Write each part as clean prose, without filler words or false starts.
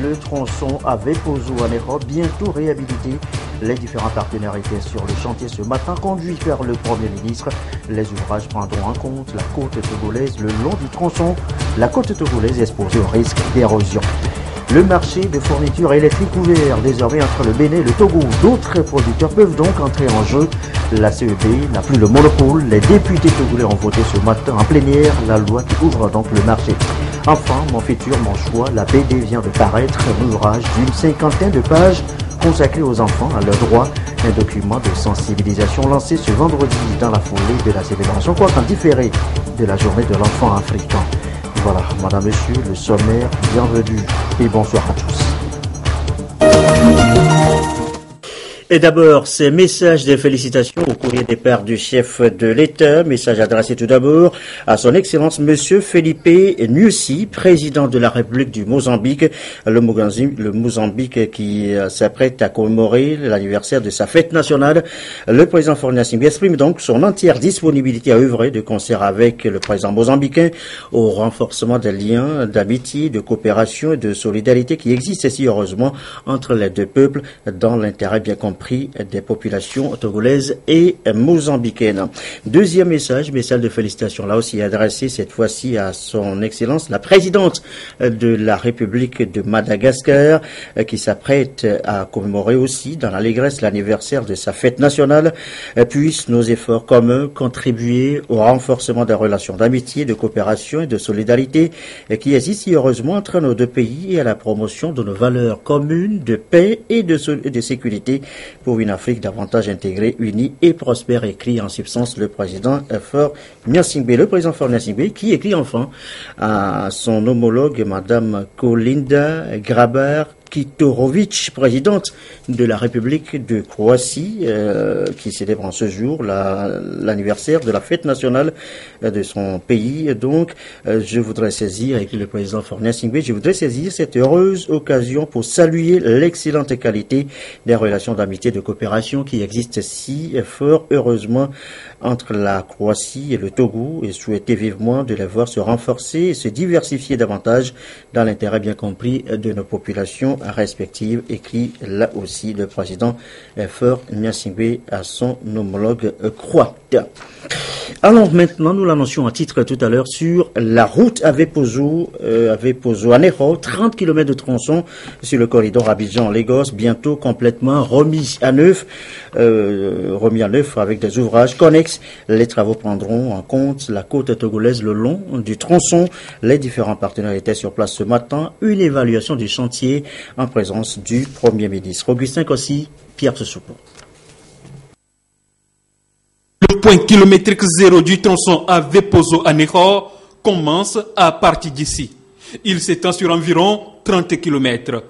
le tronçon Avepozo-Anéro, bientôt réhabilité. Les différents partenaires étaient sur le chantier ce matin, conduits par le Premier ministre. Les ouvrages prendront en compte la côte togolaise le long du tronçon. La côte togolaise est exposée au risque d'érosion. Le marché de fournitures électriques ouvert désormais entre le Bénin et le Togo. D'autres producteurs peuvent donc entrer en jeu. La CEB n'a plus le monopole. Les députés togolais ont voté ce matin en plénière la loi qui ouvre donc le marché. Enfin, Mon futur, mon choix, la BD vient de paraître, un ouvrage d'une 50aine de pages consacré aux enfants, à leurs droits, un document de sensibilisation lancé ce vendredi dans la foulée de la célébration, quoiqu'en différé de la journée de l'enfant africain. Voilà, madame, monsieur, le sommaire, bienvenue et bonsoir à tous. Et d'abord, ces messages de félicitations au courrier des pères du chef de l'État. Message adressé tout d'abord à son Excellence Monsieur Felipe Nyusi, président de la République du Mozambique. Le Mozambique qui s'apprête à commémorer l'anniversaire de sa fête nationale. Le président Faure Gnassingbé exprime donc son entière disponibilité à œuvrer de concert avec le président mozambicain au renforcement des liens d'amitié, de coopération et de solidarité qui existent si heureusement entre les deux peuples dans l'intérêt bien compris des populations togolaises et mozambicaines. Deuxième message de félicitations, là aussi adressé cette fois-ci à son Excellence, la présidente de la République de Madagascar, qui s'apprête à commémorer aussi dans l'allégresse l'anniversaire de sa fête nationale. Puissent nos efforts communs contribuer au renforcement des relations d'amitié, de coopération et de solidarité qui existent si heureusement entre nos deux pays et à la promotion de nos valeurs communes de paix et de sécurité pour une Afrique davantage intégrée, unie et prospère, écrit en substance le président Faure Gnassingbé. Le président Faure Gnassingbé qui écrit enfin à son homologue Madame Kolinda Grabar-Kitarović, présidente de la République de Croatie, qui célèbre en ce jour l'anniversaire de la fête nationale de son pays. Donc, je voudrais saisir, avec le président Faure Gnassingbé, cette heureuse occasion pour saluer l'excellente qualité des relations d'amitié et de coopération qui existent si fort heureusement entre la Croatie et le Togo et souhaiter vivement de les voir se renforcer et se diversifier davantage dans l'intérêt bien compris de nos populations respectives, écrit là aussi le président Faure Gnassingbé à son homologue croate. Alors maintenant, nous l'annoncions à titre tout à l'heure sur la route Avepozo-Anéro, 30 km de tronçon sur le corridor Abidjan-Lagos, bientôt complètement remis à neuf avec des ouvrages connexes. Les travaux prendront en compte la côte togolaise le long du tronçon. Les différents partenaires étaient sur place ce matin. Une évaluation du chantier en présence du Premier ministre. Augustin Kossi, Pierre Tsoukou. Le point kilométrique zéro du tronçon Avepozo-Anéro commence à partir d'ici. Il s'étend sur environ 30 km.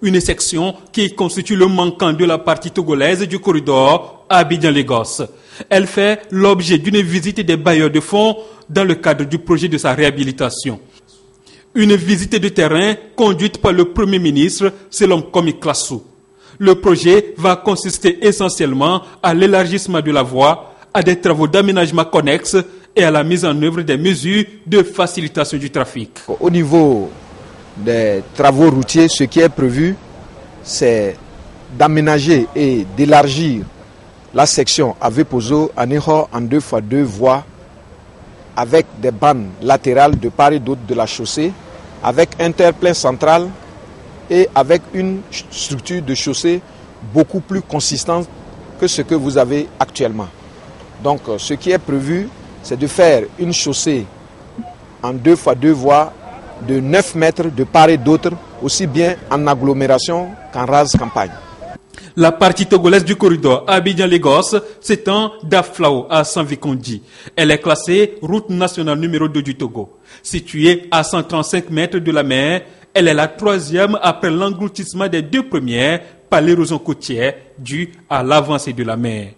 Une section qui constitue le manquant de la partie togolaise du corridor Abidjan-Lagos. Elle fait l'objet d'une visite des bailleurs de fonds dans le cadre du projet de sa réhabilitation. Une visite de terrain conduite par le Premier ministre Selom Komi Klassou. Le projet va consister essentiellement à l'élargissement de la voie, à des travaux d'aménagement connexes et à la mise en œuvre des mesures de facilitation du trafic. Au niveau des travaux routiers, ce qui est prévu, c'est d'aménager et d'élargir la section Avepozo-Anéro en 2x2 voies avec des bandes latérales de part et d'autre de la chaussée, avec interplein central et avec une structure de chaussée beaucoup plus consistante que ce que vous avez actuellement. Donc ce qui est prévu, c'est de faire une chaussée en 2x2 voies de 9 mètres de part et d'autre, aussi bien en agglomération qu'en rase campagne. La partie togolaise du corridor Abidjan-Lagos s'étend d'Aflao à Sanvikondi. Elle est classée route nationale numéro 2 du Togo. Située à 135 mètres de la mer, elle est la troisième après l'engloutissement des deux premières par l'érosion côtière due à l'avancée de la mer.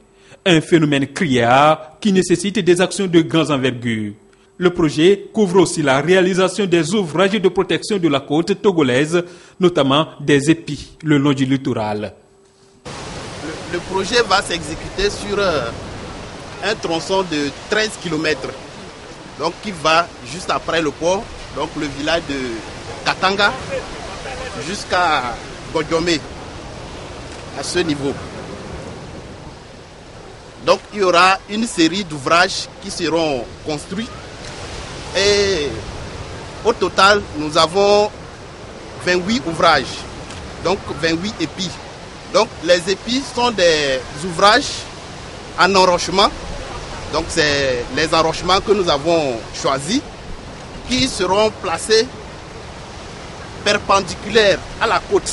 Un phénomène criard qui nécessite des actions de grande envergure. Le projet couvre aussi la réalisation des ouvrages de protection de la côte togolaise, notamment des épis le long du littoral. Le projet va s'exécuter sur un tronçon de 13 km, donc qui va juste après le port, donc le village de Katanga, jusqu'à Godjomé, à ce niveau. Donc il y aura une série d'ouvrages qui seront construits et au total nous avons 28 ouvrages, donc 28 épis. Donc les épis sont des ouvrages en enrochement, donc c'est les enrochements que nous avons choisis qui seront placés perpendiculaires à la côte.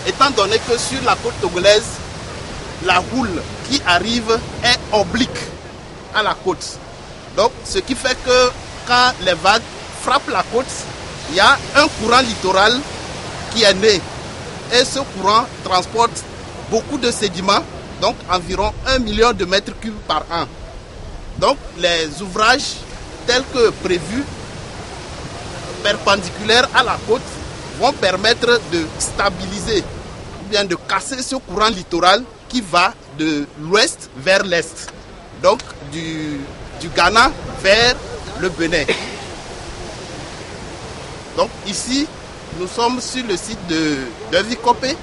Étant donné que sur la côte togolaise, la houle qui arrive est oblique à la côte. Donc, ce qui fait que quand les vagues frappent la côte, il y a un courant littoral qui est né. Et ce courant transporte beaucoup de sédiments, donc environ 1 million de mètres cubes par an. Donc, les ouvrages tels que prévus, perpendiculaires à la côte, vont permettre de stabiliser, ou bien de casser ce courant littoral qui va de l'ouest vers l'est, donc du Ghana vers le Bénin. Donc ici, nous sommes sur le site de Devikopé,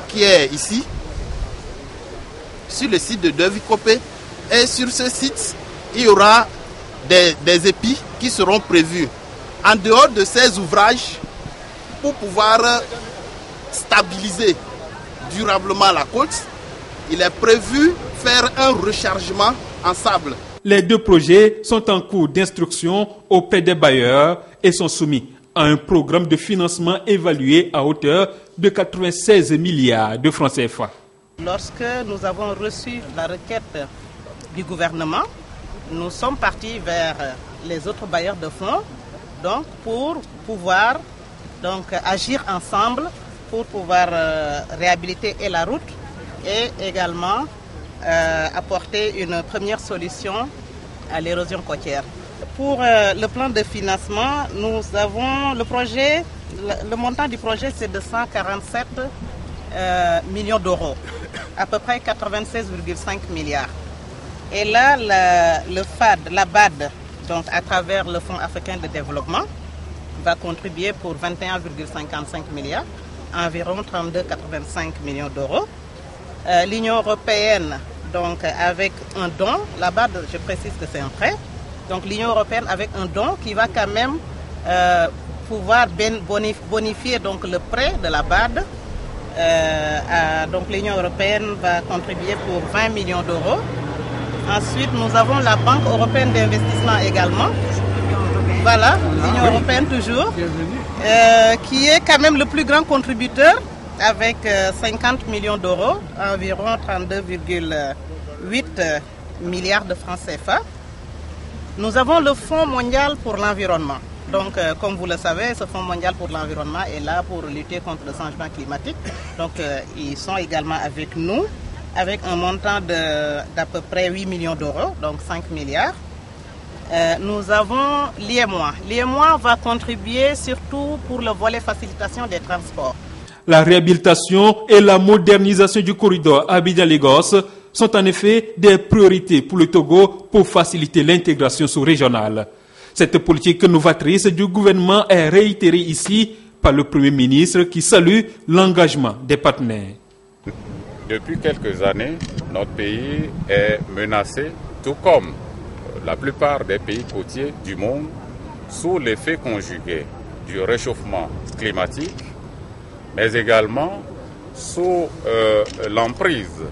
qui est ici, sur le site de Devikopé, et sur ce site, il y aura des épis qui seront prévus. En dehors de ces ouvrages, pour pouvoir stabiliser durablement la côte, il est prévu faire un rechargement en sable. Les deux projets sont en cours d'instruction auprès des bailleurs et sont soumis à un programme de financement évalué à hauteur de 96 milliards de francs CFA. Lorsque nous avons reçu la requête du gouvernement, nous sommes partis vers les autres bailleurs de fonds donc pour pouvoir agir ensemble pour pouvoir réhabiliter et la route et également apporter une première solution à l'érosion côtière. Pour le plan de financement, nous avons le montant du projet c'est de 147 millions d'euros, à peu près 96,5 milliards. Et là, la BAD, donc à travers le Fonds africain de développement, va contribuer pour 21,55 milliards, environ 32,85 millions d'euros. L'Union européenne, donc avec un don, la BAD, je précise que c'est un prêt, donc l'Union européenne avec un don qui va quand même pouvoir bonifier donc, le prêt de la BAD. Donc l'Union européenne va contribuer pour 20 millions d'euros. Ensuite, nous avons la Banque européenne d'investissement également. Voilà, l'Union européenne toujours, qui est quand même le plus grand contributeur avec 50 millions d'euros, environ 32,8 milliards de francs CFA. Nous avons le Fonds mondial pour l'environnement. Donc, comme vous le savez, ce Fonds mondial pour l'environnement est là pour lutter contre le changement climatique. Donc, ils sont également avec nous, avec un montant d'à peu près 8 millions d'euros, donc 5 milliards. Nous avons l'IEMOA. L'IEMOA va contribuer surtout pour le volet facilitation des transports. La réhabilitation et la modernisation du corridor Abidjan-Lagos sont en effet des priorités pour le Togo pour faciliter l'intégration sous-régionale. Cette politique novatrice du gouvernement est réitérée ici par le Premier ministre qui salue l'engagement des partenaires. Depuis quelques années, notre pays est menacé, tout comme la plupart des pays côtiers du monde, sous l'effet conjugué du réchauffement climatique, mais également sous l'emprise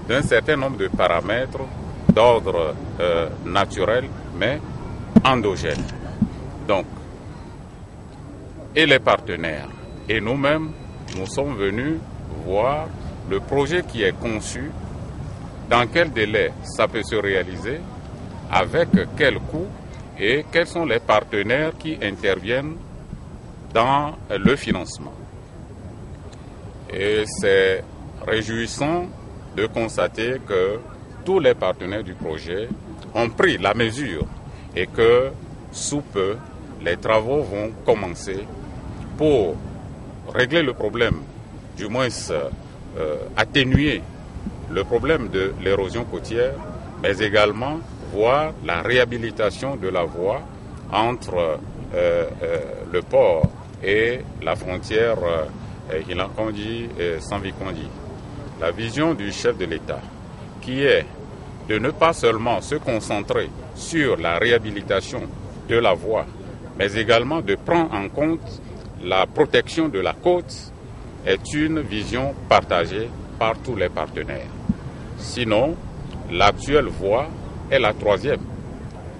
d'un certain nombre de paramètres d'ordre naturel, mais endogène. Donc, et les partenaires et nous-mêmes, nous sommes venus voir le projet qui est conçu, dans quel délai ça peut se réaliser, avec quel coût et quels sont les partenaires qui interviennent dans le financement. Et c'est réjouissant de constater que tous les partenaires du projet ont pris la mesure et que sous peu, les travaux vont commencer pour régler le problème, du moins atténuer le problème de l'érosion côtière, mais également voir la réhabilitation de la voie entre le port et la frontière Ilankondi et Sanvikondi. La vision du chef de l'État, qui est de ne pas seulement se concentrer sur la réhabilitation de la voie, mais également de prendre en compte la protection de la côte, est une vision partagée par tous les partenaires. Sinon, l'actuelle voie est la troisième.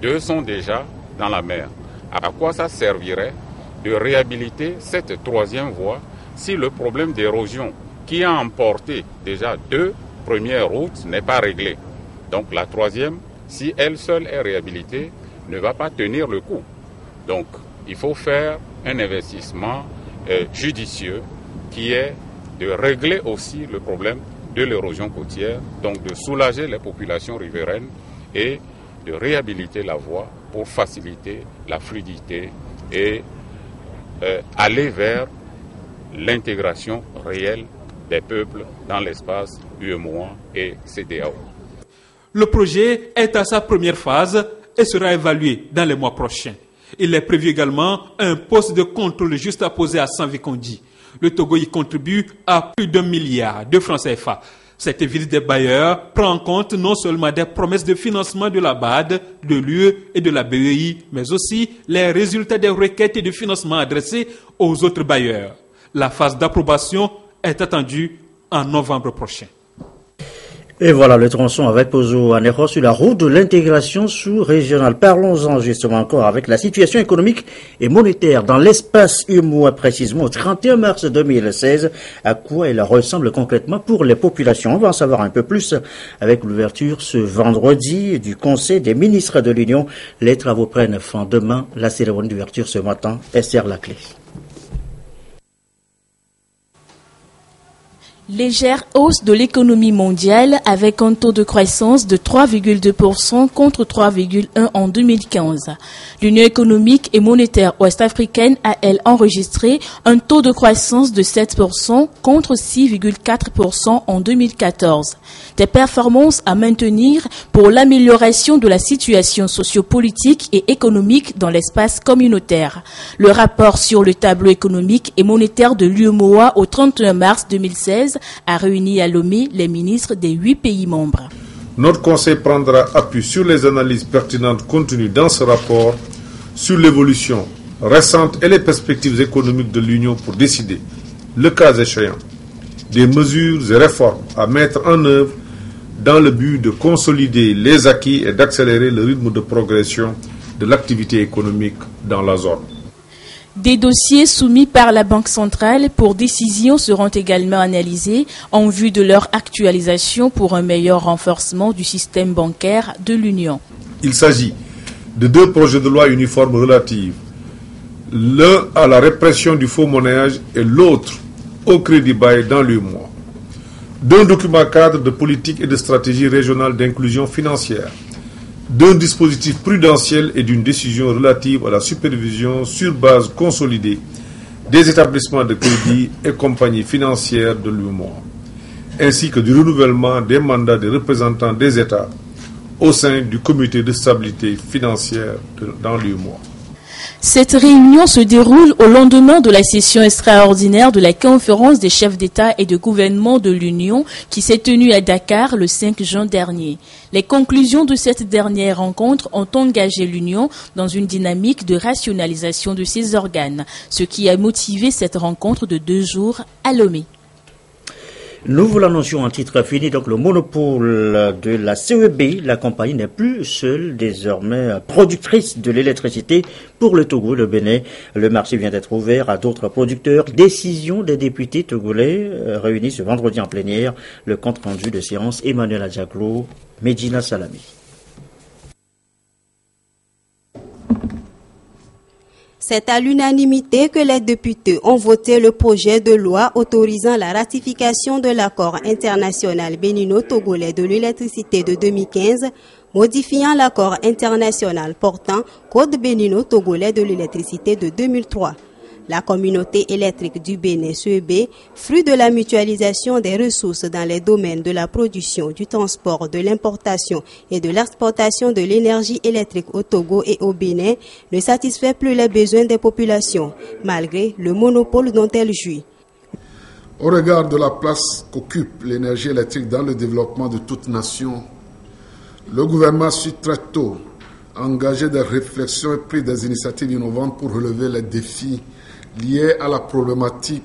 Deux sont déjà dans la mer. À quoi ça servirait de réhabiliter cette troisième voie si le problème d'érosion qui a emporté déjà deux premières routes n'est pas réglé? Donc la troisième, si elle seule est réhabilitée, ne va pas tenir le coup. Donc il faut faire un investissement judicieux qui est de régler aussi le problème de l'érosion côtière, donc de soulager les populations riveraines et de réhabiliter la voie pour faciliter la fluidité et aller vers l'intégration réelle des peuples dans l'espace UEMOA et CEDEAO. Le projet est à sa première phase et sera évalué dans les mois prochains. Il est prévu également un poste de contrôle juste à poser à Sanvikondi. Le Togo y contribue à plus d'1 milliard de francs CFA. Cette visite des bailleurs prend en compte non seulement des promesses de financement de la BAD, de l'UE et de la BEI, mais aussi les résultats des requêtes de financement adressées aux autres bailleurs. La phase d'approbation est attendue en novembre prochain. Et voilà le tronçon avec Pozo Anéro sur la route de l'intégration sous-régionale. Parlons-en justement encore avec la situation économique et monétaire dans l'espace UEMOA, précisément au 31 mars 2016. À quoi elle ressemble concrètement pour les populations? On va en savoir un peu plus avec l'ouverture ce vendredi du Conseil des ministres de l'Union. Les travaux prennent fin demain. La cérémonie d'ouverture ce matin. Esther Laclé. Légère hausse de l'économie mondiale avec un taux de croissance de 3,2% contre 3,1% en 2015. L'Union économique et monétaire ouest-africaine a, elle, enregistré un taux de croissance de 7% contre 6,4% en 2014. Des performances à maintenir pour l'amélioration de la situation sociopolitique et économique dans l'espace communautaire. Le rapport sur le tableau économique et monétaire de l'UEMOA au 31 mars 2016 a réuni à Lomé les ministres des 8 pays membres. Notre Conseil prendra appui sur les analyses pertinentes contenues dans ce rapport sur l'évolution récente et les perspectives économiques de l'Union pour décider, le cas échéant, des mesures et réformes à mettre en œuvre dans le but de consolider les acquis et d'accélérer le rythme de progression de l'activité économique dans la zone. Des dossiers soumis par la Banque centrale pour décision seront également analysés en vue de leur actualisation pour un meilleur renforcement du système bancaire de l'Union. Il s'agit de 2 projets de loi uniformes relatifs, l'un à la répression du faux monnayage et l'autre au crédit bail dans l'UEMOA, d'un document cadre de politique et de stratégie régionale d'inclusion financière, d'un dispositif prudentiel et d'une décision relative à la supervision sur base consolidée des établissements de crédit et compagnies financières de l'UEMOA, ainsi que du renouvellement des mandats des représentants des États au sein du comité de stabilité financière dans l'UEMOA. Cette réunion se déroule au lendemain de la session extraordinaire de la conférence des chefs d'État et de gouvernement de l'Union qui s'est tenue à Dakar le 5 juin dernier. Les conclusions de cette dernière rencontre ont engagé l'Union dans une dynamique de rationalisation de ses organes, ce qui a motivé cette rencontre de 2 jours à Lomé. Nous vous l'annoncions en titre fini, donc le monopole de la CEB, la compagnie n'est plus seule désormais productrice de l'électricité pour le Togo, le Bénin. Le marché vient d'être ouvert à d'autres producteurs. Décision des députés togolais réunis ce vendredi en plénière. Le compte rendu de séance Emmanuel Adjaglo, Medina Salami. C'est à l'unanimité que les députés ont voté le projet de loi autorisant la ratification de l'accord international bénino-togolais de l'électricité de 2015, modifiant l'accord international portant Code bénino-togolais de l'électricité de 2003. La communauté électrique du Bénin, CEB, fruit de la mutualisation des ressources dans les domaines de la production, du transport, de l'importation et de l'exportation de l'énergie électrique au Togo et au Bénin, ne satisfait plus les besoins des populations, malgré le monopole dont elle jouit. Au regard de la place qu'occupe l'énergie électrique dans le développement de toute nation, le gouvernement suit très tôt engagé des réflexions et pris des initiatives innovantes pour relever les défis liés à la problématique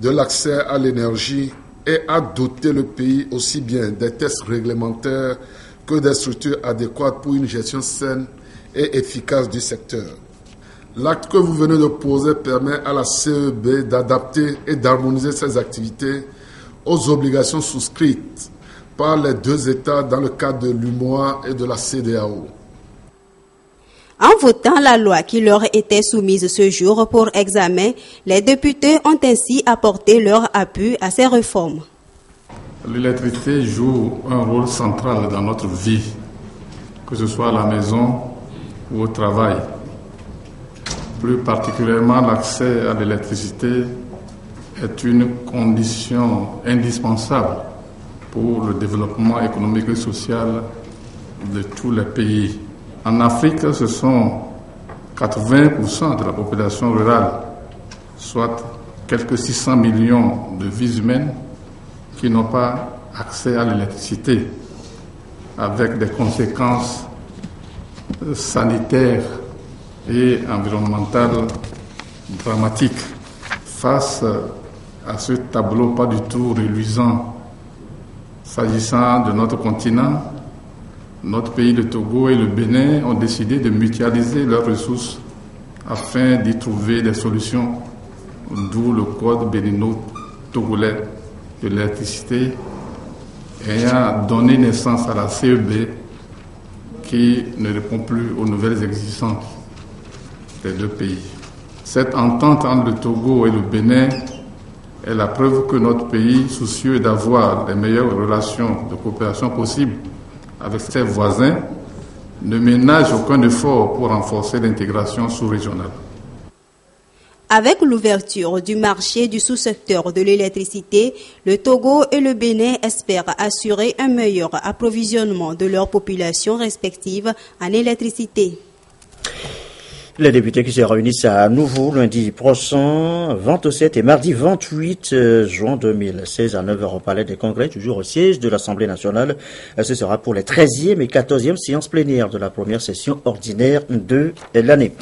de l'accès à l'énergie et à doter le pays aussi bien des tests réglementaires que des structures adéquates pour une gestion saine et efficace du secteur. L'acte que vous venez de poser permet à la CEB d'adapter et d'harmoniser ses activités aux obligations souscrites par les deux États dans le cadre de l'UMOA et de la CEDEAO. En votant la loi qui leur était soumise ce jour pour examen, les députés ont ainsi apporté leur appui à ces réformes. L'électricité joue un rôle central dans notre vie, que ce soit à la maison ou au travail. Plus particulièrement, l'accès à l'électricité est une condition indispensable pour le développement économique et social de tous les pays. En Afrique, ce sont 80% de la population rurale, soit quelques 600 millions de vies humaines qui n'ont pas accès à l'électricité, avec des conséquences sanitaires et environnementales dramatiques. Face à ce tableau pas du tout reluisant, s'agissant de notre continent, notre pays, le Togo et le Bénin, ont décidé de mutualiser leurs ressources afin d'y trouver des solutions, d'où le code bénino-togolais de l'électricité ayant donné naissance à la CEB qui ne répond plus aux nouvelles exigences des deux pays. Cette entente entre le Togo et le Bénin est la preuve que notre pays, soucieux d'avoir les meilleures relations de coopération possibles avec ses voisins, ne ménage aucun effort pour renforcer l'intégration sous-régionale. Avec l'ouverture du marché du sous-secteur de l'électricité, le Togo et le Bénin espèrent assurer un meilleur approvisionnement de leurs populations respectives en électricité. Les députés qui se réunissent à nouveau lundi prochain, 27 et mardi 28 juin 2016 à 9h au Palais des Congrès, toujours au siège de l'Assemblée nationale. Ce sera pour les 13e et 14e séances plénières de la première session ordinaire de l'année.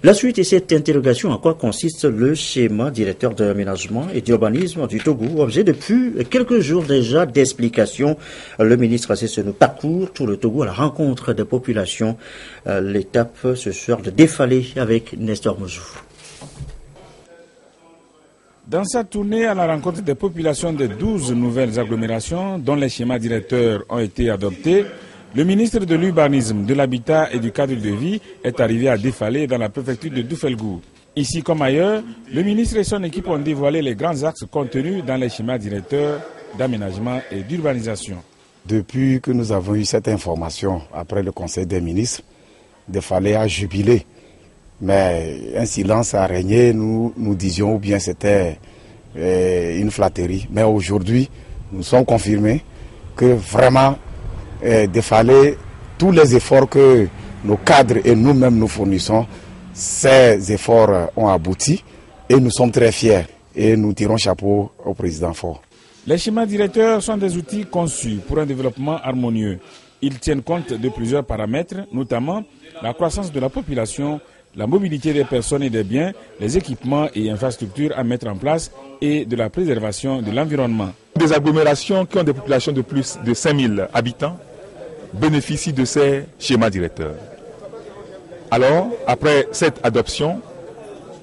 La suite est cette interrogation: en quoi consiste le schéma directeur d'aménagement et d'urbanisme du Togo, objet depuis quelques jours déjà d'explications. Le ministre Assessenu parcourt tout le Togo à la rencontre des populations. L'étape ce soir de défaler avec Nestor Mouzou. Dans sa tournée à la rencontre des populations des 12 nouvelles agglomérations dont les schémas directeurs ont été adoptés, le ministre de l'Urbanisme, de l'Habitat et du Cadre de vie est arrivé à Défalé dans la préfecture de Doufelgou. Ici comme ailleurs, le ministre et son équipe ont dévoilé les grands axes contenus dans les schémas directeurs d'aménagement et d'urbanisation. Depuis que nous avons eu cette information après le Conseil des ministres, Défalé a jubilé. Mais un silence a régné, nous disions, ou bien c'était une flatterie. Mais aujourd'hui, nous sommes confirmés que vraiment, Défalé, tous les efforts que nos cadres et nous-mêmes nous fournissons, ces efforts ont abouti et nous sommes très fiers et nous tirons chapeau au président Faure. Les schémas directeurs sont des outils conçus pour un développement harmonieux. Ils tiennent compte de plusieurs paramètres, notamment la croissance de la population, la mobilité des personnes et des biens, les équipements et infrastructures à mettre en place et de la préservation de l'environnement. Des agglomérations qui ont des populations de plus de 5000 habitants bénéficient de ces schémas directeurs. Alors, après cette adoption,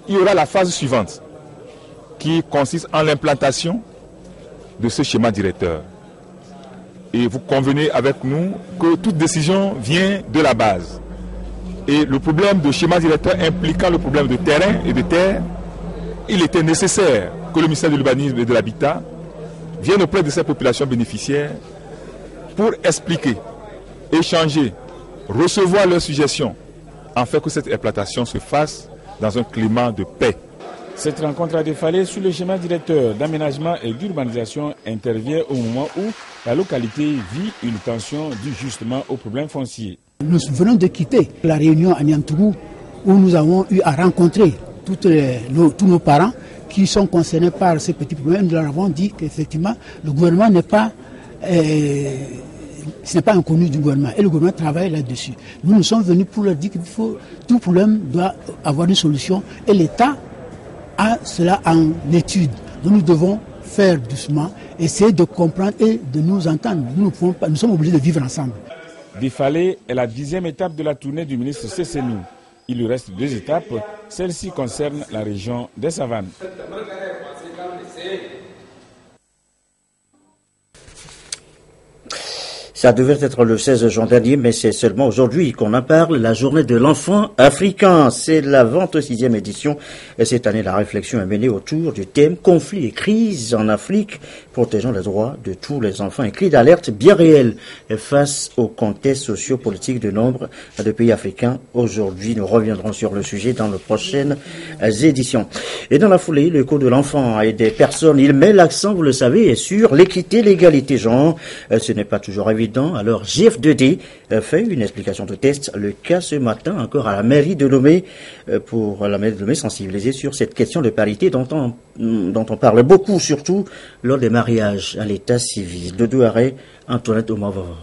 il y aura la phase suivante qui consiste en l'implantation de ce schéma directeur. Et vous convenez avec nous que toute décision vient de la base. Et le problème de schéma directeur impliquant le problème de terrain et de terre, il était nécessaire que le ministère de l'Urbanisme et de l'Habitat vienne auprès de ces populations bénéficiaires pour expliquer, échanger, recevoir leurs suggestions, afin que cette implantation se fasse dans un climat de paix. Cette rencontre à Défalé sur le schéma directeur d'aménagement et d'urbanisation intervient au moment où la localité vit une tension due justement aux problèmes fonciers. Nous venons de quitter la réunion à Niantougou où nous avons eu à rencontrer tous nos parents qui sont concernés par ces petits problèmes. Nous leur avons dit qu'effectivement le gouvernement n'est pas inconnu du gouvernement et le gouvernement travaille là-dessus. Nous sommes venus pour leur dire que tout problème doit avoir une solution et l'État a cela en étude. Nous devons faire doucement, essayer de comprendre et de nous entendre. Nous sommes obligés de vivre ensemble. Défalé est la 10e étape de la tournée du ministre Sessenou. Il lui reste 2 étapes. Celle-ci concerne la région des Savanes. Ça devait être le 16 juin dernier, mais c'est seulement aujourd'hui qu'on en parle, la journée de l'enfant africain. C'est la 26e édition. Et cette année, la réflexion est menée autour du thème conflits et crises en Afrique, protégeant les droits de tous les enfants. Un cri d'alerte bien réel face au contexte socio-politique de nombre de pays africains. Aujourd'hui, nous reviendrons sur le sujet dans les prochaines éditions. Et dans la foulée, le code de l'enfant et des personnes, il met l'accent, vous le savez, sur l'équité, l'égalité genre. Ce n'est pas toujours évident. Alors GF2D fait une explication de test. Le cas ce matin encore à la mairie de Lomé pour la mairie de Lomé sensibiliser sur cette question de parité dont on parle beaucoup, surtout lors des mariages à l'état civil. De Douaré, Antoinette Omavor.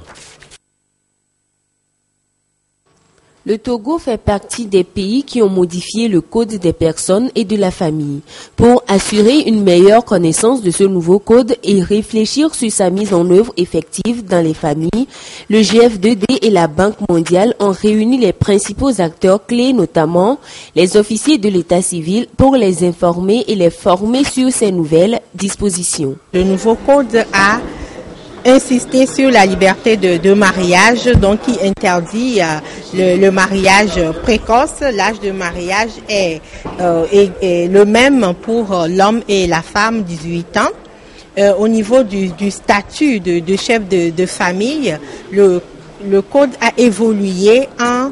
Le Togo fait partie des pays qui ont modifié le code des personnes et de la famille. Pour assurer une meilleure connaissance de ce nouveau code et réfléchir sur sa mise en œuvre effective dans les familles, le GF2D et la Banque mondiale ont réuni les principaux acteurs clés, notamment les officiers de l'état civil, pour les informer et les former sur ces nouvelles dispositions. Le nouveau code a insisté sur la liberté de mariage, donc qui interdit le mariage précoce. L'âge de mariage est le même pour l'homme et la femme, 18 ans. Au niveau du statut de chef de famille, le code a évolué en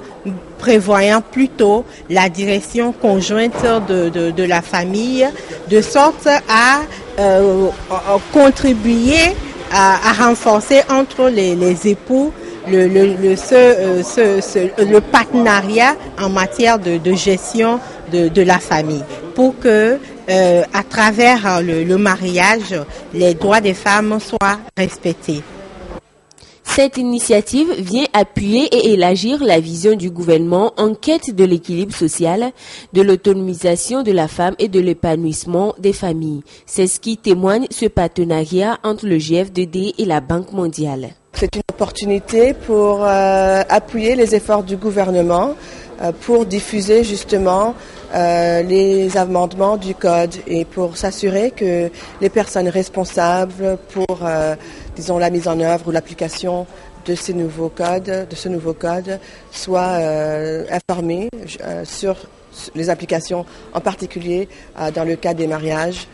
prévoyant plutôt la direction conjointe de la famille, de sorte à contribuer à renforcer entre les époux le partenariat en matière de gestion de la famille, pour que à travers le mariage, les droits des femmes soient respectés. Cette initiative vient appuyer et élargir la vision du gouvernement en quête de l'équilibre social, de l'autonomisation de la femme et de l'épanouissement des familles. C'est ce qui témoigne ce partenariat entre le GF2D et la Banque mondiale. C'est une opportunité pour appuyer les efforts du gouvernement pour diffuser justement les amendements du code et pour s'assurer que les personnes responsables pour disons la mise en œuvre ou l'application de ce nouveau code soient informés sur les applications, en particulier dans le cas des mariages.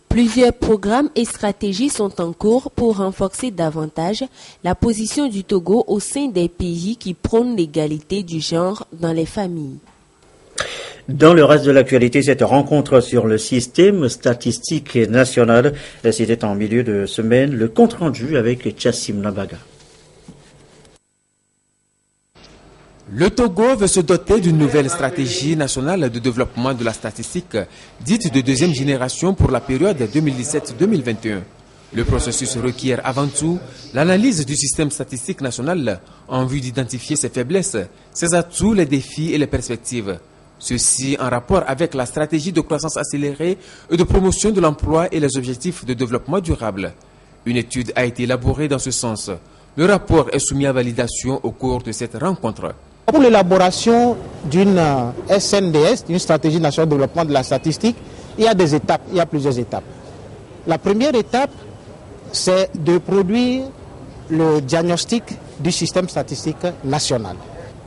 Plusieurs programmes et stratégies sont en cours pour renforcer davantage la position du Togo au sein des pays qui prônent l'égalité du genre dans les familles. Dans le reste de l'actualité, cette rencontre sur le système statistique national, c'était en milieu de semaine, le compte-rendu avec Chassim Nabaga. Le Togo veut se doter d'une nouvelle stratégie nationale de développement de la statistique, dite de deuxième génération pour la période 2017-2021. Le processus requiert avant tout l'analyse du système statistique national en vue d'identifier ses faiblesses, ses atouts, les défis et les perspectives. Ceci en rapport avec la stratégie de croissance accélérée et de promotion de l'emploi et les objectifs de développement durable. Une étude a été élaborée dans ce sens. Le rapport est soumis à validation au cours de cette rencontre. Pour l'élaboration d'une SNDS, une stratégie nationale de développement de la statistique, il y a des étapes, il y a plusieurs étapes. La première étape, c'est de produire le diagnostic du système statistique national.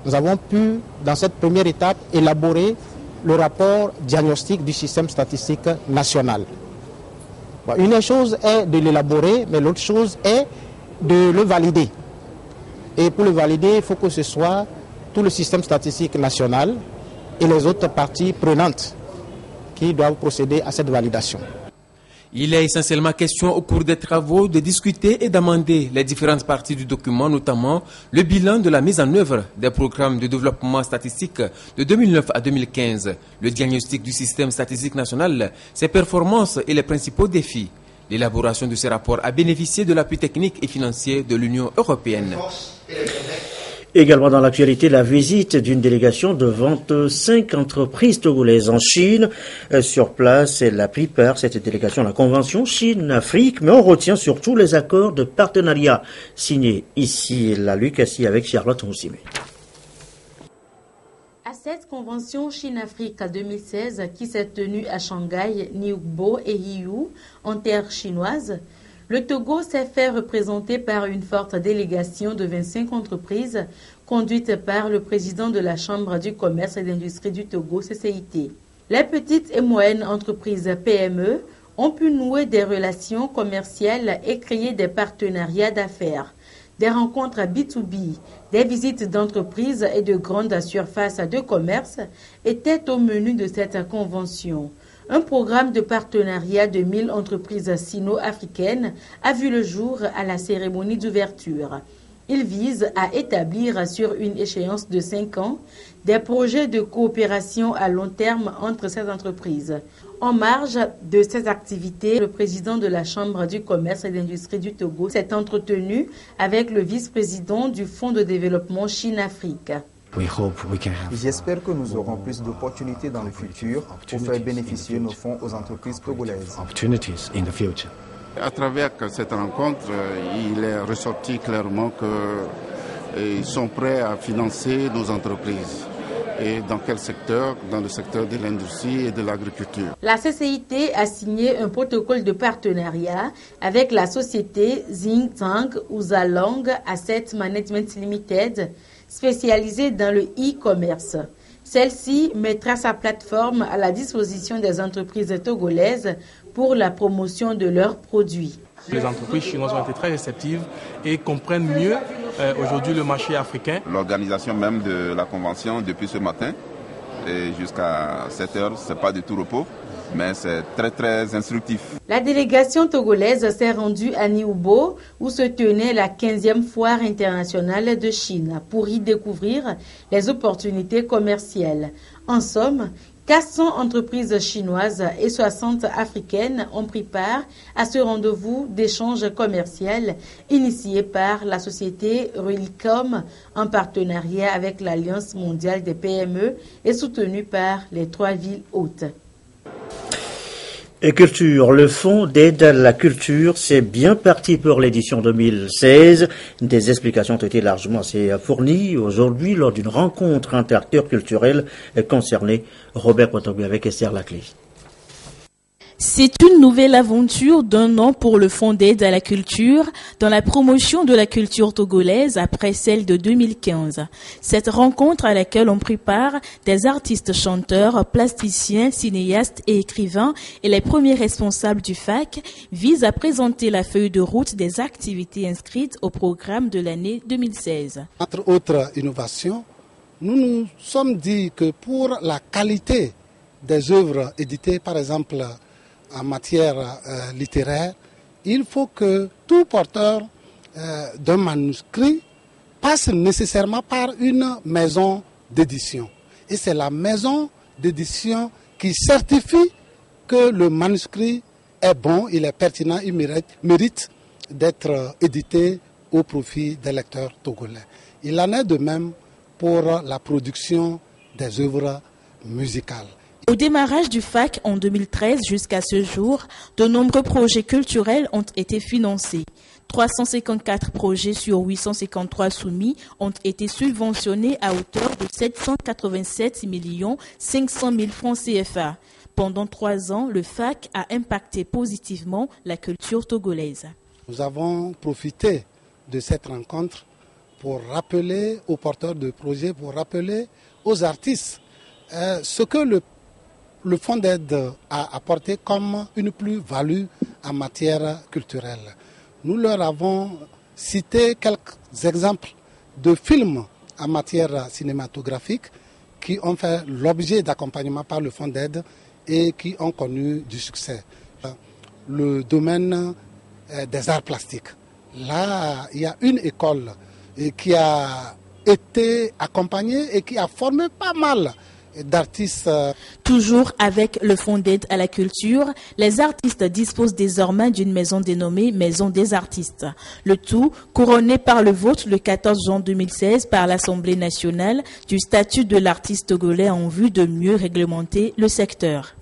Nous avons pu, dans cette première étape, élaborer le rapport diagnostic du système statistique national. Bon, une chose est de l'élaborer, mais l'autre chose est de le valider. Et pour le valider, il faut que ce soit tout le système statistique national et les autres parties prenantes qui qui doivent procéder à cette validation. Il est essentiellement question au cours des travaux de discuter et d'amender les différentes parties du document, notamment le bilan de la mise en œuvre des programmes de développement statistique de 2009 à 2015, le diagnostic du système statistique national, ses performances et les principaux défis. L'élaboration de ces rapports a bénéficié de l'appui technique et financier de l'Union européenne. Également dans l'actualité, la visite d'une délégation de 25 entreprises togolaises en Chine. Sur place, elle a pris part, cette délégation, à la Convention Chine-Afrique, mais on retient surtout les accords de partenariat signés ici, la Lucassie, avec Charlotte Moussime. À cette Convention Chine-Afrique 2016 qui s'est tenue à Shanghai, Ningbo et Hiyu, en terre chinoise, le Togo s'est fait représenter par une forte délégation de 25 entreprises conduite par le président de la Chambre du commerce et d'industrie du Togo, CCIT. Les petites et moyennes entreprises PME ont pu nouer des relations commerciales et créer des partenariats d'affaires. Des rencontres B2B, des visites d'entreprises et de grandes surfaces de commerce étaient au menu de cette convention. Un programme de partenariat de 1000 entreprises sino-africaines a vu le jour à la cérémonie d'ouverture. Il vise à établir sur une échéance de 5 ans des projets de coopération à long terme entre ces entreprises. En marge de ces activités, le président de la Chambre du commerce et d'industrie du Togo s'est entretenu avec le vice-président du Fonds de développement Chine-Afrique. J'espère que nous aurons plus d'opportunités dans le futur pour faire bénéficier nos fonds aux entreprises togolaises. À travers cette rencontre, il est ressorti clairement qu'ils sont prêts à financer nos entreprises. Et dans quel secteur? Dans le secteur de l'industrie et de l'agriculture. La CCIT a signé un protocole de partenariat avec la société Xingtang Uzalong Asset Management Limited, spécialisée dans le e-commerce. Celle-ci mettra sa plateforme à la disposition des entreprises togolaises pour la promotion de leurs produits. Les entreprises chinoises ont été très réceptives et comprennent mieux aujourd'hui le marché africain. L'organisation même de la convention depuis ce matin et jusqu'à 7 heures, ce n'est pas du tout repos, mais c'est très instructif. La délégation togolaise s'est rendue à Ningbo où se tenait la 15e foire internationale de Chine pour y découvrir les opportunités commerciales. En somme, 400 entreprises chinoises et 60 africaines ont pris part à ce rendez-vous d'échange commercial initié par la société Relicom en partenariat avec l'Alliance mondiale des PME et soutenu par les 3 villes hôtes. Et culture, le fonds d'aide à la culture, c'est bien parti pour l'édition 2016. Des explications ont été largement fournies aujourd'hui lors d'une rencontre inter-acteurs culturels concernés. Robert Pontobé avec Esther Laclé. C'est une nouvelle aventure d'un an pour le Fonds d'aide à la culture dans la promotion de la culture togolaise après celle de 2015. Cette rencontre à laquelle ont pris part des artistes chanteurs, plasticiens, cinéastes et écrivains et les premiers responsables du FAC vise à présenter la feuille de route des activités inscrites au programme de l'année 2016. Entre autres innovations, nous nous sommes dit que pour la qualité des œuvres éditées, par exemple, en matière littéraire, il faut que tout porteur d'un manuscrit passe nécessairement par une maison d'édition. Et c'est la maison d'édition qui certifie que le manuscrit est bon, il est pertinent, il mérite d'être édité au profit des lecteurs togolais. Il en est de même pour la production des œuvres musicales. Au démarrage du FAC en 2013 jusqu'à ce jour, de nombreux projets culturels ont été financés. 354 projets sur 853 soumis ont été subventionnés à hauteur de 787 500 000 francs CFA. Pendant 3 ans, le FAC a impacté positivement la culture togolaise. Nous avons profité de cette rencontre pour rappeler aux porteurs de projets, pour rappeler aux artistes ce que le fonds d'aide a apporté comme une plus-value en matière culturelle. Nous leur avons cité quelques exemples de films en matière cinématographique qui ont fait l'objet d'accompagnement par le fonds d'aide et qui ont connu du succès. Le domaine des arts plastiques. Là, il y a une école qui a été accompagnée et qui a formé pas mal d'artistes. Toujours avec le Fonds d'aide à la culture, les artistes disposent désormais d'une maison dénommée Maison des artistes. Le tout couronné par le vote le 14 juin 2016 par l'Assemblée nationale du statut de l'artiste togolais en vue de mieux réglementer le secteur.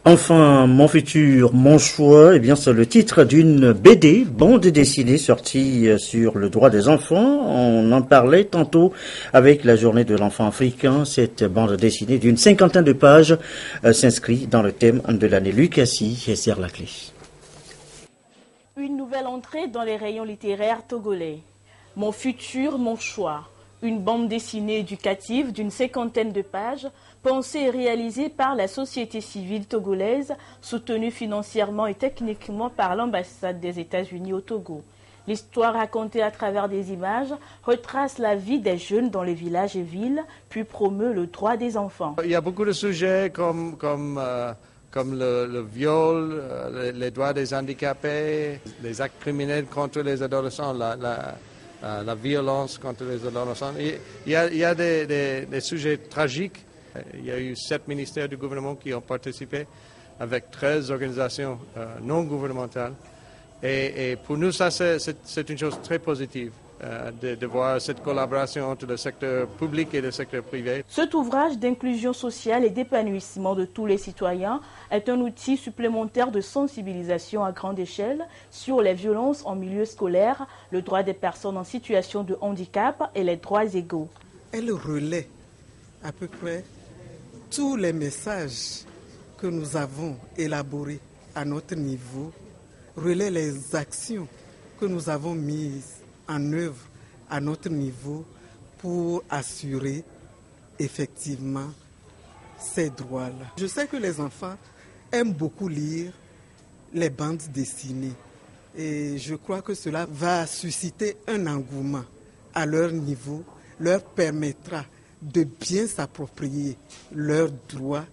Enfin, Mon futur, mon choix, eh bien, c'est le titre d'une BD, bande dessinée sortie sur le droit des enfants. On en parlait tantôt avec la journée de l'enfant africain. Cette bande dessinée d'une 50aine de pages s'inscrit dans le thème de l'année Lucassi et serre la clé. Une nouvelle entrée dans les rayons littéraires togolais. Mon futur, mon choix. Une bande dessinée éducative d'une 50aine de pages, pensée et réalisée par la société civile togolaise, soutenue financièrement et techniquement par l'ambassade des États-Unis au Togo. L'histoire racontée à travers des images retrace la vie des jeunes dans les villages et villes, puis promeut le droit des enfants. Il y a beaucoup de sujets comme le viol, les droits des handicapés, les actes criminels contre les adolescents, la violence contre les adolescents. Il y a des sujets tragiques. Il y a eu 7 ministères du gouvernement qui ont participé avec 13 organisations non gouvernementales. Et pour nous, ça, c'est une chose très positive de voir cette collaboration entre le secteur public et le secteur privé. Cet ouvrage d'inclusion sociale et d'épanouissement de tous les citoyens est un outil supplémentaire de sensibilisation à grande échelle sur les violences en milieu scolaire, le droit des personnes en situation de handicap et les droits égaux. Elle relaie à peu près tous les messages que nous avons élaborés à notre niveau, relaie les actions que nous avons mises en œuvre à notre niveau pour assurer effectivement ces droits-là. Je sais que les enfants aiment beaucoup lire les bandes dessinées et je crois que cela va susciter un engouement à leur niveau, leur permettra de bien s'approprier leurs droits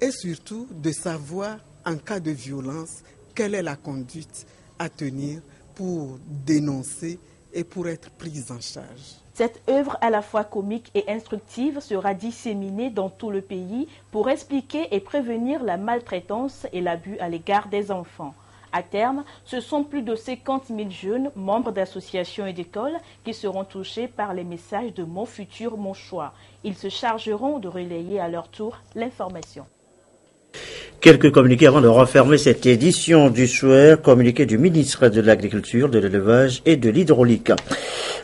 et surtout de savoir en cas de violence quelle est la conduite à tenir pour dénoncer et pour être prise en charge. Cette œuvre à la fois comique et instructive sera disséminée dans tout le pays pour expliquer et prévenir la maltraitance et l'abus à l'égard des enfants. À terme, ce sont plus de 50 000 jeunes, membres d'associations et d'écoles, qui seront touchés par les messages de Mon futur, mon choix. Ils se chargeront de relayer à leur tour l'information. Quelques communiqués avant de refermer cette édition du soir. Communiqué du ministre de l'Agriculture, de l'Élevage et de l'Hydraulique.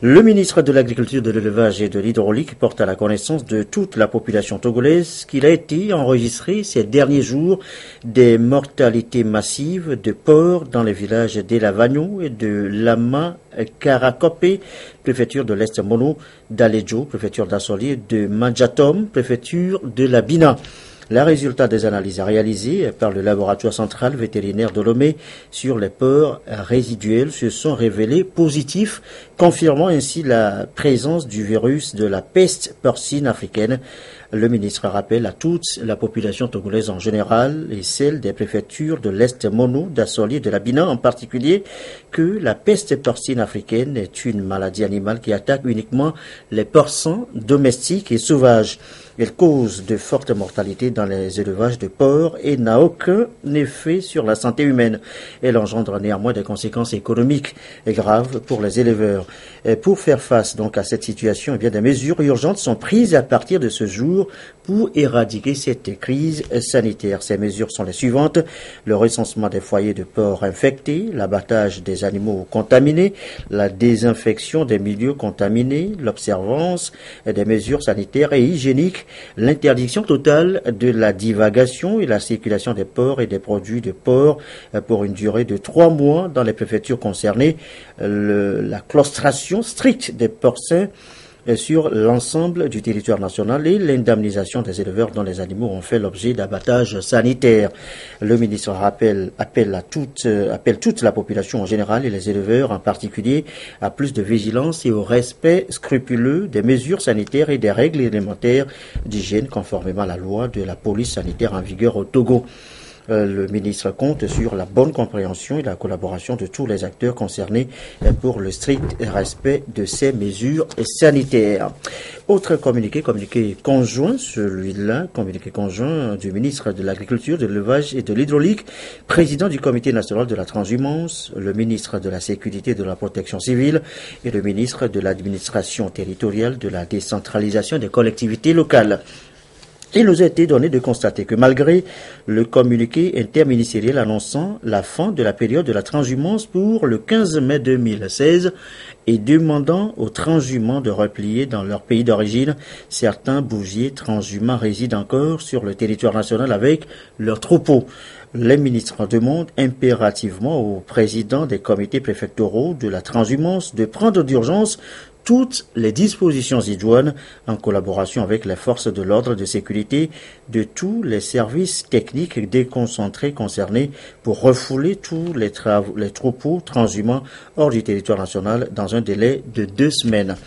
Le ministre de l'Agriculture, de l'Élevage et de l'Hydraulique porte à la connaissance de toute la population togolaise qu'il a été enregistré ces derniers jours des mortalités massives de porcs dans les villages d'Elavagno et de Lama Karakopé, préfecture de l'Est Mono, d'Alejo, préfecture d'Assoli, de Mandjatom, préfecture de la Bina. Les résultats des analyses réalisées par le laboratoire central vétérinaire de Lomé sur les porcs résiduels se sont révélés positifs, confirmant ainsi la présence du virus de la peste porcine africaine. Le ministre rappelle à toute la population togolaise en général et celle des préfectures de l'Est Mono, d'Assoli et de la Bina en particulier que la peste porcine africaine est une maladie animale qui attaque uniquement les porcins domestiques et sauvages. Elle cause de fortes mortalités dans les élevages de porcs et n'a aucun effet sur la santé humaine. Elle engendre néanmoins des conséquences économiques graves pour les éleveurs. Et pour faire face donc à cette situation, eh bien, des mesures urgentes sont prises à partir de ce jour pour éradiquer cette crise sanitaire. Ces mesures sont les suivantes: le recensement des foyers de porcs infectés, l'abattage des animaux contaminés, la désinfection des milieux contaminés, l'observance des mesures sanitaires et hygiéniques, l'interdiction totale de la divagation et la circulation des porcs et des produits de porc pour une durée de 3 mois dans les préfectures concernées, la claustration stricte des porcins sur l'ensemble du territoire national et l'indemnisation des éleveurs dont les animaux ont fait l'objet d'abattage sanitaire. Le ministre appelle toute la population en général et les éleveurs en particulier à plus de vigilance et au respect scrupuleux des mesures sanitaires et des règles élémentaires d'hygiène conformément à la loi de la police sanitaire en vigueur au Togo. Le ministre compte sur la bonne compréhension et la collaboration de tous les acteurs concernés pour le strict respect de ces mesures sanitaires. Autre communiqué conjoint, celui-là, communiqué conjoint du ministre de l'Agriculture, de l'Élevage et de l'Hydraulique, président du Comité national de la transhumance, le ministre de la Sécurité et de la Protection civile et le ministre de l'Administration territoriale, de la décentralisation des collectivités locales. Il nous a été donné de constater que malgré le communiqué interministériel annonçant la fin de la période de la transhumance pour le 15 mai 2016 et demandant aux transhumants de replier dans leur pays d'origine, certains bouviers transhumants résident encore sur le territoire national avec leurs troupeaux. Les ministres demandent impérativement aux présidents des comités préfectoraux de la transhumance de prendre d'urgence toutes les dispositions idoines en collaboration avec les forces de l'ordre de sécurité de tous les services techniques déconcentrés concernés pour refouler tous les troupeaux transhumants hors du territoire national dans un délai de 2 semaines.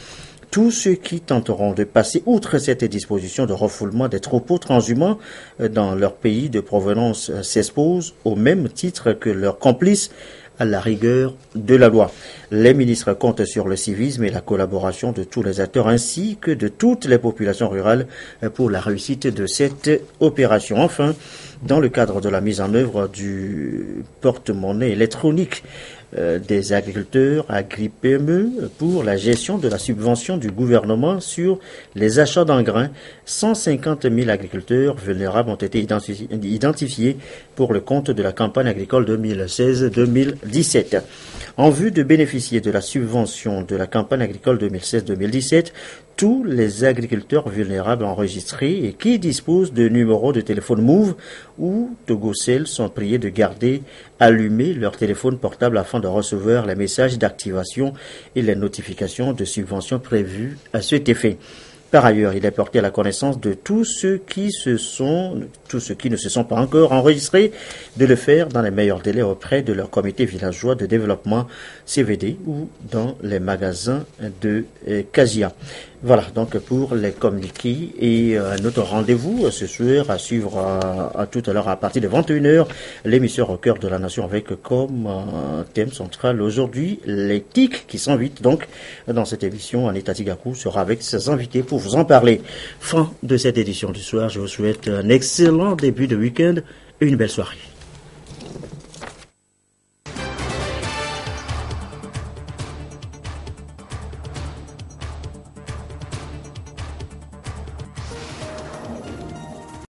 Tous ceux qui tenteront de passer outre cette disposition de refoulement des troupeaux transhumants dans leur pays de provenance s'exposent au même titre que leurs complices à la rigueur de la loi. Les ministres comptent sur le civisme et la collaboration de tous les acteurs ainsi que de toutes les populations rurales pour la réussite de cette opération. Enfin, dans le cadre de la mise en œuvre du porte-monnaie électronique des agriculteurs AgriPME pour la gestion de la subvention du gouvernement sur les achats d'engrais, 150 000 agriculteurs vulnérables ont été identifiés pour le compte de la campagne agricole 2016-2017. En vue de bénéficier de la subvention de la campagne agricole 2016-2017, tous les agriculteurs vulnérables enregistrés et qui disposent de numéros de téléphone Move ou Togocel sont priés de garder allumé leur téléphone portable afin de recevoir les messages d'activation et les notifications de subventions prévues à cet effet. Par ailleurs, il est porté à la connaissance de tous ceux qui ne se sont pas encore enregistrés de le faire dans les meilleurs délais auprès de leur comité villageois de développement CVD ou dans les magasins de Casia. Voilà donc pour les communiqués et notre rendez-vous ce soir à suivre à tout à l'heure à partir de 21h, l'émission au cœur de la nation avec comme thème central aujourd'hui les TIC qui s'invitent donc dans cette émission. Anita Tigakou sera avec ses invités pour vous en parler. Fin de cette édition du soir, je vous souhaite un excellent début de week-end et une belle soirée.